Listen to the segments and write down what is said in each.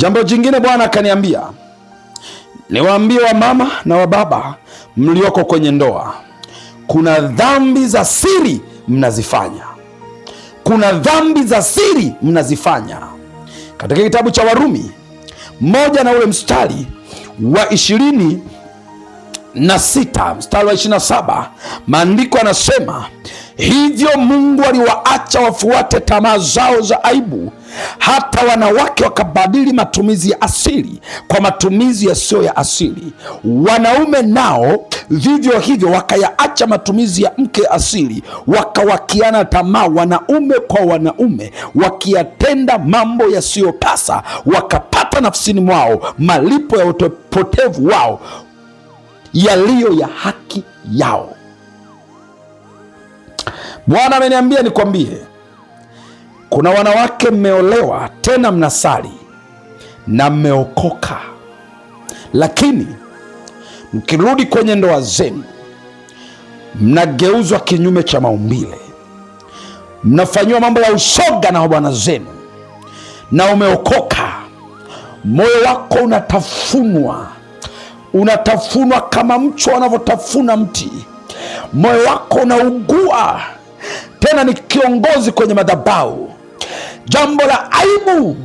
Jambo jingine Bwana akaniambia niwaambie wamama na wababa mlioko kwenye ndoa, kuna dhambi za siri mnazifanya. Kuna dhambi za siri mnazifanya. Katika kitabu cha Warumi 1 na ule mstari wa 26 mstari wa 27, maandiko yanasema, hivyo Mungu aliwaacha wafuate tamaa zao za aibu, hata wanawake wakabadili matumizi ya asili kwa matumizi yasiyo ya asili. Wanaume nao vivyo hivyo wakayaacha matumizi ya mke asili, wakawakiana tamaa wanaume kwa wanaume, wakiyatenda mambo yasiyopasa, wakapata nafsini mwao malipo ya upotevu wao yaliyo ya haki yao. Bwana ameniambia nikwambie, kuna wanawake mmeolewa tena mnasali na mmeokoka, lakini mkirudi kwenye ndoa zenu mnageuzwa kinyume cha maumbile, mnafanyiwa mambo ya ushoga na bwana zenu, na umeokoka. Moyo wako unatafunwa kama mchwa anavyotafuna mti. Moyo wako unaugua, tena ni kiongozi kwenye madhabahu. Jambo la aibu.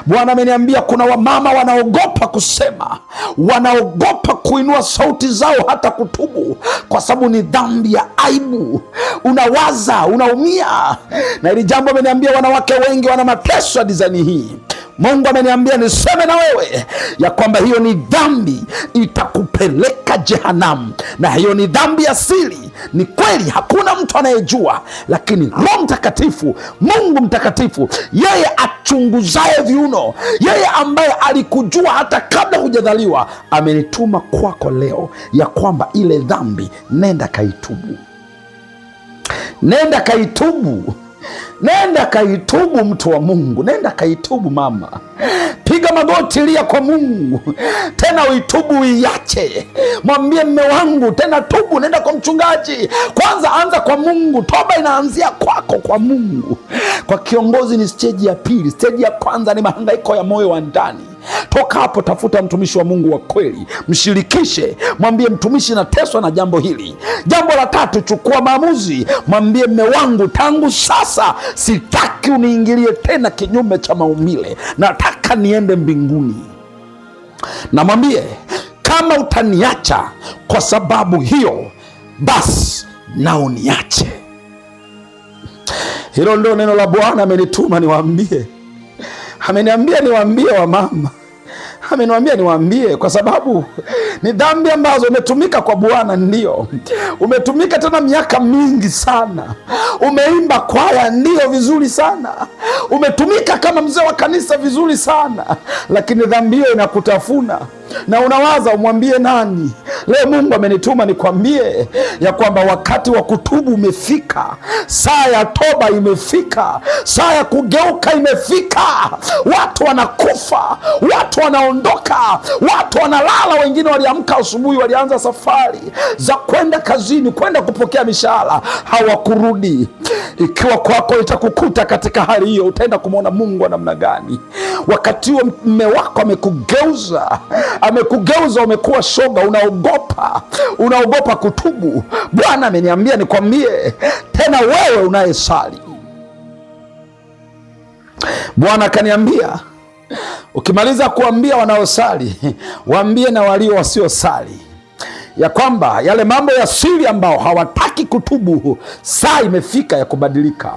Bwana ameniambia kuna wamama wanaogopa kusema, wanaogopa kuinua sauti zao hata kutubu, kwa sababu ni dhambi ya aibu. Unawaza, unaumia. Na hili jambo ameniambia wanawake wengi wana mateso ya dizaini hii. Mungu ameniambia niseme na wewe ya kwamba hiyo ni dhambi, itakupeleka jehanamu, na hiyo ni dhambi ya siri. Ni kweli hakuna mtu anayejua, lakini Roho Mtakatifu, Mungu mtakatifu, yeye achunguzaye viuno, yeye ambaye alikujua hata kabla hujadhaliwa, amenituma kwako leo ya kwamba ile dhambi, nenda kaitubu. Nenda kaitubu. Nenda kaitubu, mtu wa Mungu. Nenda kaitubu mama. Piga magoti, lia kwa Mungu, tena uitubu, uiache. Mwambie mme wangu, tena tubu. Nenda kwa mchungaji. Kwanza anza kwa Mungu. Toba inaanzia kwako, kwa Mungu. Kwa kiongozi ni steji ya pili. Steji ya kwanza ni mahangaiko ya moyo wa ndani. Toka hapo tafuta mtumishi wa Mungu wa kweli, mshirikishe, mwambie mtumishi, nateswa na jambo hili. Jambo la tatu, chukua maamuzi. Mwambie mme wangu, tangu sasa sitaki uniingilie tena kinyume cha maumbile, nataka niende mbinguni. Na mwambie, kama utaniacha kwa sababu hiyo, basi na uniache. Hilo ndio neno la Bwana amenituma niwaambie. Ameniambia niwaambie wamama, ameniambia niwaambie, kwa sababu ni dhambi ambazo umetumika kwa Bwana. Ndio umetumika tena miaka mingi sana. Umeimba kwaya, ndio vizuri sana. Umetumika kama mzee wa kanisa vizuri sana, lakini dhambi hiyo inakutafuna na unawaza umwambie nani? Leo Mungu amenituma nikwambie ya kwamba wakati wa kutubu umefika. Saa ya toba imefika. Saa ya kugeuka imefika. Watu wanakufa, watu wanaondoka, watu wanalala. Wengine waliamka asubuhi, walianza safari za kwenda kazini, kwenda kupokea mishahara, hawakurudi. Ikiwa kwako itakukuta katika hali hiyo, utaenda kumwona Mungu wa namna gani? Wakati huo mme wako amekugeuza, umekuwa shoga, unaogopa kutubu. Bwana ameniambia nikwambie, tena wewe unayesali. Bwana akaniambia ukimaliza kuambia wanaosali, waambie na walio wasiosali ya kwamba yale mambo ya siri ambao hawataki kutubu, saa imefika ya kubadilika.